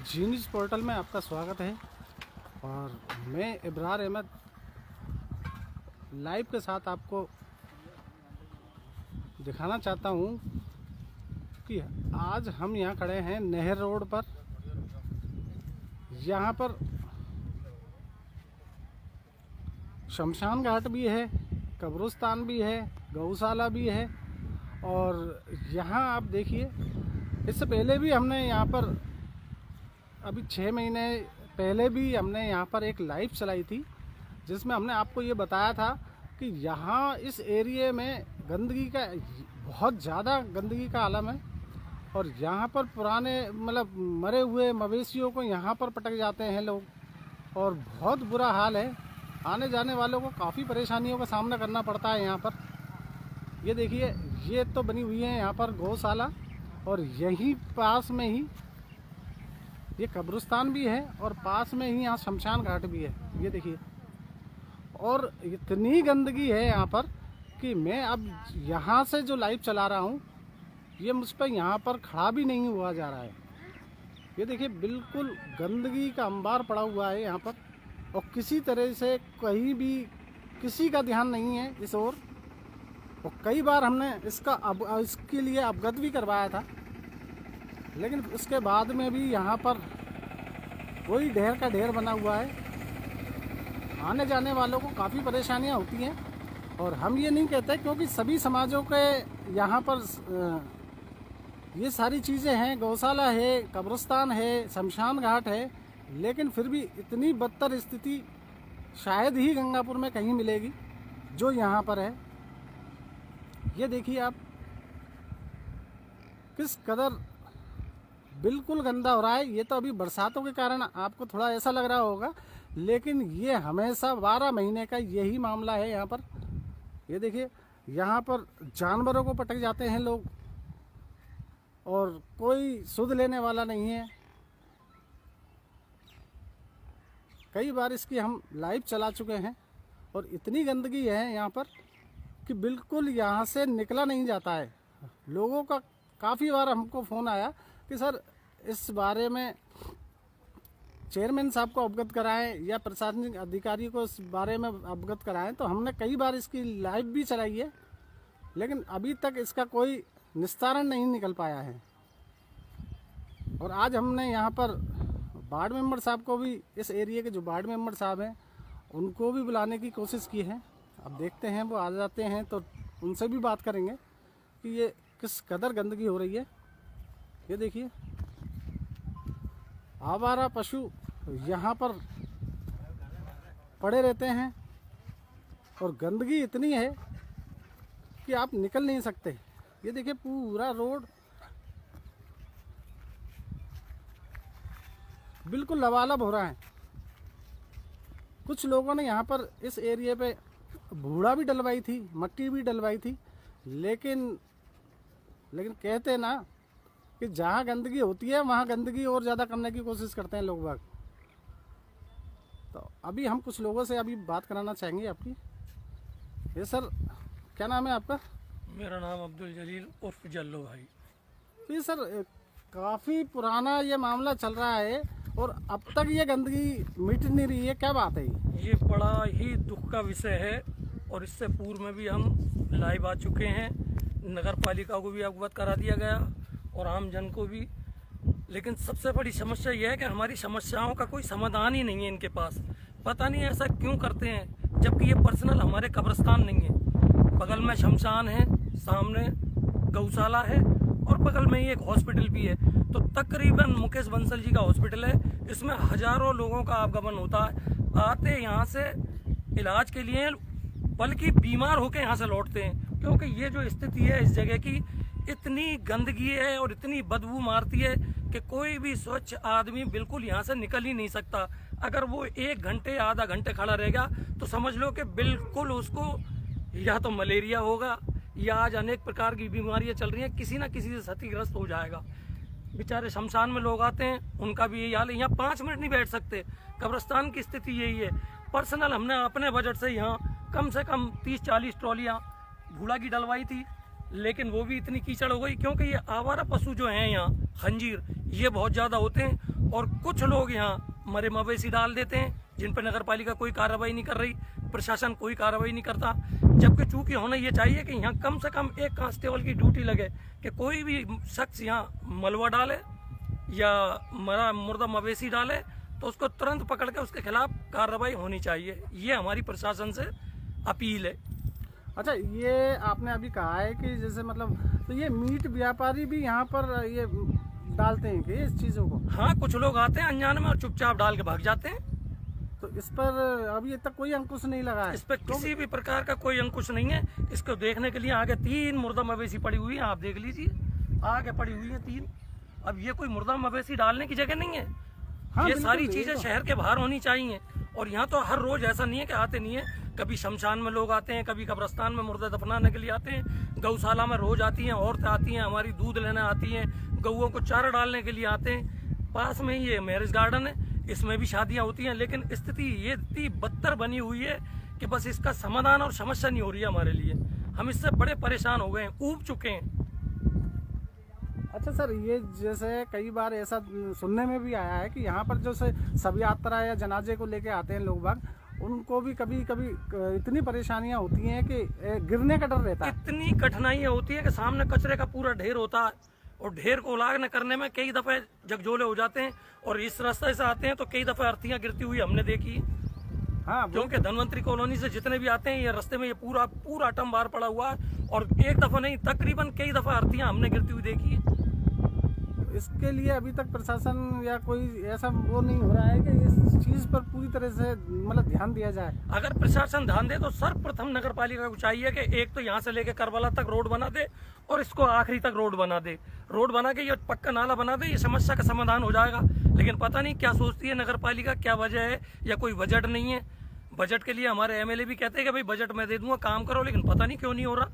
जी news portal में आपका स्वागत है और मैं इब्रार अहमद लाइव के साथ आपको दिखाना चाहता हूँ कि आज हम यहाँ खड़े हैं नहर रोड पर। यहाँ पर शमशान घाट भी है, कब्रिस्तान भी है, गौशाला भी है। और यहाँ आप देखिए, इससे पहले भी हमने यहाँ पर अभी 6 महीने पहले भी हमने यहाँ पर एक लाइव चलाई थी, जिसमें हमने आपको ये बताया था कि यहाँ इस एरिए में गंदगी का बहुत ज़्यादा गंदगी का आलम है। और यहाँ पर पुराने मरे हुए मवेशियों को यहाँ पर पटक जाते हैं लोग और बहुत बुरा हाल है। आने जाने वालों को काफ़ी परेशानियों का सामना करना पड़ता है यहाँ पर। ये देखिए, ये तो बनी हुई है यहाँ पर गौशाला और यहीं पास में ही ये कब्रिस्तान भी है और पास में ही यहाँ शमशान घाट भी है। ये देखिए, और इतनी गंदगी है यहाँ पर कि मैं अब यहाँ से जो लाइव चला रहा हूँ ये मुझ पर यहाँ पर खड़ा भी नहीं हुआ जा रहा है। ये देखिए, बिल्कुल गंदगी का अंबार पड़ा हुआ है यहाँ पर और किसी तरह से कहीं भी किसी का ध्यान नहीं है इस ओर। और कई बार हमने इसके लिए अवगत भी करवाया था, लेकिन उसके बाद में भी यहाँ पर वही ढेर का ढेर बना हुआ है। आने जाने वालों को काफ़ी परेशानियाँ होती हैं। और हम ये नहीं कहते, क्योंकि सभी समाजों के यहाँ पर ये सारी चीज़ें हैं, गौशाला है, कब्रिस्तान है, शमशान घाट है, लेकिन फिर भी इतनी बदतर स्थिति शायद ही गंगापुर में कहीं मिलेगी जो यहाँ पर है। ये देखिए आप, किस कदर बिल्कुल गंदा हो रहा है। ये तो अभी बरसातों के कारण आपको थोड़ा ऐसा लग रहा होगा, लेकिन ये हमेशा 12 महीने का यही मामला है यहाँ पर। ये देखिए, यहाँ पर जानवरों को पटक जाते हैं लोग और कोई सुध लेने वाला नहीं है। कई बार इसकी हम लाइव चला चुके हैं और इतनी गंदगी है यहाँ पर कि बिल्कुल यहाँ से निकला नहीं जाता है। लोगों का काफ़ी बार हमको फ़ोन आया कि सर इस बारे में चेयरमैन साहब को अवगत कराएं या प्रशासनिक अधिकारी को इस बारे में अवगत कराएं। तो हमने कई बार इसकी लाइव भी चलाई है, लेकिन अभी तक इसका कोई निस्तारण नहीं निकल पाया है। और आज हमने यहाँ पर वार्ड मेंबर साहब को भी, इस एरिया के जो वार्ड मेंबर साहब हैं उनको भी बुलाने की कोशिश की है। अब देखते हैं वो आ जाते हैं तो उनसे भी बात करेंगे कि ये किस कदर गंदगी हो रही है। ये देखिए, आवारा पशु यहाँ पर पड़े रहते हैं और गंदगी इतनी है कि आप निकल नहीं सकते। ये देखिए, पूरा रोड बिल्कुल लबालब हो रहा है। कुछ लोगों ने यहाँ पर इस एरिया पे बूढ़ा भी डलवाई थी, मट्टी भी डलवाई थी, लेकिन कहते ना कि जहाँ गंदगी होती है वहाँ गंदगी और ज़्यादा करने की कोशिश करते हैं लोग बाग। तो अभी हम कुछ लोगों से अभी बात कराना चाहेंगे आपकी। ये सर, क्या नाम है आपका? मेरा नाम अब्दुल जलील उर्फ जल्लो भाई। तो ये सर, काफ़ी पुराना ये मामला चल रहा है और अब तक ये गंदगी मिट नहीं रही है, क्या बात है? ये बड़ा ही दुख का विषय है और इससे पूर्व में भी हम लाइव आ चुके हैं। नगर पालिका को भी अवगत करा दिया गया और आम जन को भी। लेकिन सबसे बड़ी समस्या यह है कि हमारी समस्याओं का कोई समाधान ही नहीं है इनके पास। पता नहीं ऐसा क्यों करते हैं, जबकि ये पर्सनल हमारे कब्रिस्तान नहीं है। बगल में शमशान है, सामने गौशाला है और बगल में ही एक हॉस्पिटल भी है। तो तकरीबन मुकेश बंसल जी का हॉस्पिटल है, इसमें हजारों लोगों का आवागमन होता है। आते यहाँ से इलाज के लिए, बल्कि बीमार होकर यहाँ से लौटते हैं, क्योंकि ये जो स्थिति है इस जगह की, इतनी गंदगी है और इतनी बदबू मारती है कि कोई भी स्वच्छ आदमी बिल्कुल यहाँ से निकल ही नहीं सकता। अगर वो 1 घंटे आधा घंटे खड़ा रहेगा तो समझ लो कि बिल्कुल उसको या तो मलेरिया होगा या आज अनेक प्रकार की बीमारियां चल रही हैं, किसी ना किसी से क्षतिग्रस्त हो जाएगा। बेचारे शमशान में लोग आते हैं, उनका भी यही हाल है। यहाँ 5 मिनट नहीं बैठ सकते। कब्रिस्तान की स्थिति यही है। पर्सनल हमने अपने बजट से यहाँ कम से कम 30-40 ट्रॉलियाँ भूड़ा की डलवाई थी, लेकिन वो भी इतनी कीचड़ हो गई क्योंकि ये आवारा पशु जो हैं यहाँ खंजीर ये बहुत ज़्यादा होते हैं और कुछ लोग यहाँ मरे मवेशी डाल देते हैं जिन पर नगर पालिका कोई कार्रवाई नहीं कर रही, प्रशासन कोई कार्रवाई नहीं करता। जबकि चूंकि होना ये चाहिए कि यहाँ कम से कम एक कांस्टेबल की ड्यूटी लगे कि कोई भी शख्स यहाँ मलबा डाले या मुर्दा मवेशी डाले तो उसको तुरंत पकड़ के उसके खिलाफ कार्रवाई होनी चाहिए। ये हमारी प्रशासन से अपील है। अच्छा, ये आपने अभी कहा है कि जैसे मतलब तो ये मीट व्यापारी भी यहाँ पर ये डालते हैं कि इस चीज़ों को? हाँ, कुछ लोग आते हैं अनजान में और चुपचाप डाल के भाग जाते हैं। तो इस पर अभी तक कोई अंकुश नहीं लगा है? इस पर किसी भी प्रकार का कोई अंकुश नहीं है। इसको देखने के लिए आगे 3 मुर्दा मवेशी पड़ी हुई है, आप देख लीजिए, आगे पड़ी हुई है 3। अब ये कोई मुर्दा मवेशी डालने की जगह नहीं है। हाँ, ये सारी चीजें शहर के बाहर होनी चाहिए। और यहाँ तो हर रोज ऐसा नहीं है कि आते नहीं है, कभी शमशान में लोग आते हैं, कभी कब्रिस्तान में मुर्दा दफनाने के लिए आते हैं, गौशाला में रोज आती हैं, औरतें आती हैं, हमारी दूध लेने आती हैं, गऊओं को चारा डालने के लिए आते हैं। पास में ही ये मैरिज गार्डन है, इसमें भी शादियां होती हैं। लेकिन स्थिति ये इतनी बदतर बनी हुई है कि बस इसका समाधान और समस्या नहीं हो रही है हमारे लिए। हम इससे बड़े परेशान हो गए हैं, ऊब चुके हैं। अच्छा सर, ये जैसे कई बार ऐसा सुनने में भी आया है कि यहाँ पर जो शब यात्रा या जनाजे को लेके आते हैं लोग बाग, उनको भी कभी कभी इतनी परेशानियां होती हैं कि गिरने का डर रहता है। इतनी कठिनाइयां होती है कि सामने कचरे का पूरा ढेर होता है और ढेर को उलागने करने में कई दफे जगजोले हो जाते हैं। और इस रास्ते से आते हैं तो कई दफे अर्थियां गिरती हुई हमने देखी। हाँ, क्योंकि धनवंतरी कॉलोनी से जितने भी आते हैं ये रास्ते में ये पूरा टम्बार पड़ा हुआ है और एक दफा नहीं तकरीबन कई दफा अर्थियां हमने गिरती हुई देखी है। इसके लिए अभी तक प्रशासन या कोई ऐसा वो नहीं हो रहा है कि इस चीज पर पूरी तरह से मतलब ध्यान दिया जाए? अगर प्रशासन ध्यान दे तो सर्वप्रथम नगर पालिका को चाहिए कि एक तो यहाँ से लेकर करबला तक रोड बना दे और इसको आखिरी तक रोड बना दे। रोड बना के ये पक्का नाला बना दे, ये समस्या का समाधान हो जाएगा। लेकिन पता नहीं क्या सोचती है नगर पालिका, क्या वजह है, या कोई बजट नहीं है। बजट के लिए हमारे एमएलए भी कहते हैं कि भाई बजट मैं दे दूंगा, काम करो, लेकिन पता नहीं क्यों नहीं हो रहा।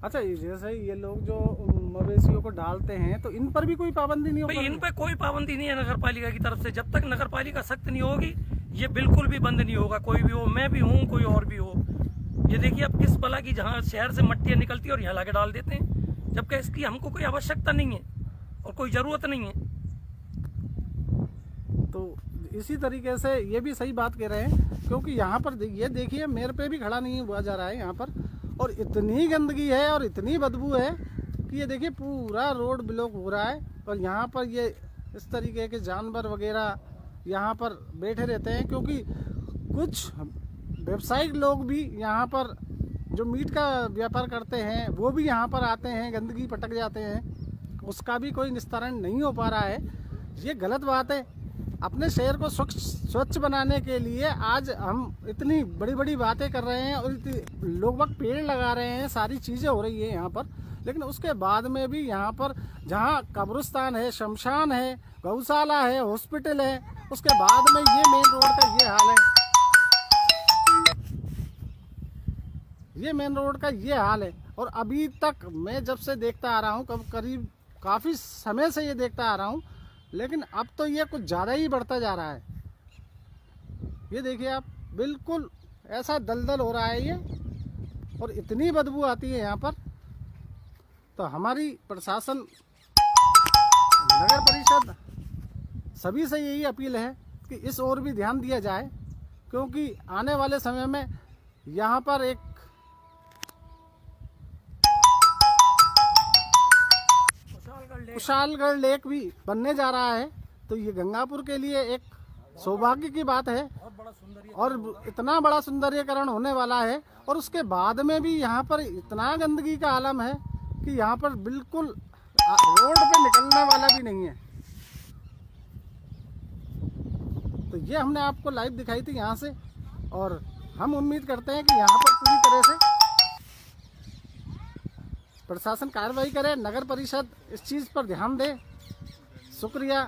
अच्छा, जैसे ये लोग जो मवेशियों को डालते हैं तो इन पर भी कोई पाबंदी नहीं होगी? इन पे कोई पाबंदी नहीं है नगर पालिका की तरफ से। जब तक नगर पालिका सख्त नहीं होगी ये बिल्कुल भी बंद नहीं होगा। कोई भी हो, मैं भी हूँ, कोई और भी हो। ये देखिए अब किस बला की जहाँ शहर से मट्टियाँ निकलती है और यहाँ लाके डाल देते हैं, जबकि इसकी हमको कोई आवश्यकता नहीं है और कोई जरूरत नहीं है। तो इसी तरीके से ये भी सही बात कह रहे हैं, क्योंकि यहाँ पर ये देखिए मेरे पे भी खड़ा नहीं हुआ जा रहा है यहाँ पर, और इतनी गंदगी है और इतनी बदबू है कि ये देखिए पूरा रोड ब्लॉक हो रहा है। और यहाँ पर ये इस तरीके के जानवर वगैरह यहाँ पर बैठे रहते हैं, क्योंकि कुछ व्यवसायिक लोग भी यहाँ पर जो मीट का व्यापार करते हैं वो भी यहाँ पर आते हैं, गंदगी पटक जाते हैं, उसका भी कोई निस्तारण नहीं हो पा रहा है। ये गलत बात है। अपने शहर को स्वच्छ बनाने के लिए आज हम इतनी बड़ी बड़ी बातें कर रहे हैं और लोग वक्त पेड़ लगा रहे हैं, सारी चीज़ें हो रही है यहाँ पर, लेकिन उसके बाद में भी यहाँ पर जहाँ कब्रिस्तान है, शमशान है, गौशाला है, हॉस्पिटल है, उसके बाद में ये मेन रोड का ये हाल है। ये मेन रोड का ये हाल है। और अभी तक मैं जब से देखता आ रहा हूँ, करीब काफ़ी समय से ये देखता आ रहा हूँ, लेकिन अब तो ये कुछ ज़्यादा ही बढ़ता जा रहा है। ये देखिए आप, बिल्कुल ऐसा दलदल हो रहा है ये, और इतनी बदबू आती है यहाँ पर। तो हमारी प्रशासन, नगर परिषद, सभी से यही अपील है कि इस ओर भी ध्यान दिया जाए, क्योंकि आने वाले समय में यहाँ पर एक कुशालगढ़ लेक भी बनने जा रहा है। तो ये गंगापुर के लिए एक सौभाग्य की बात है और इतना बड़ा सुंदरीकरण होने वाला है। और उसके बाद में भी यहाँ पर इतना गंदगी का आलम है कि यहाँ पर बिल्कुल रोड पे निकलने वाला भी नहीं है। तो ये हमने आपको लाइव दिखाई थी यहाँ से, और हम उम्मीद करते हैं कि यहाँ पर पूरी तरह से प्रशासन कार्रवाई करे, नगर परिषद इस चीज़ पर ध्यान दे। शुक्रिया।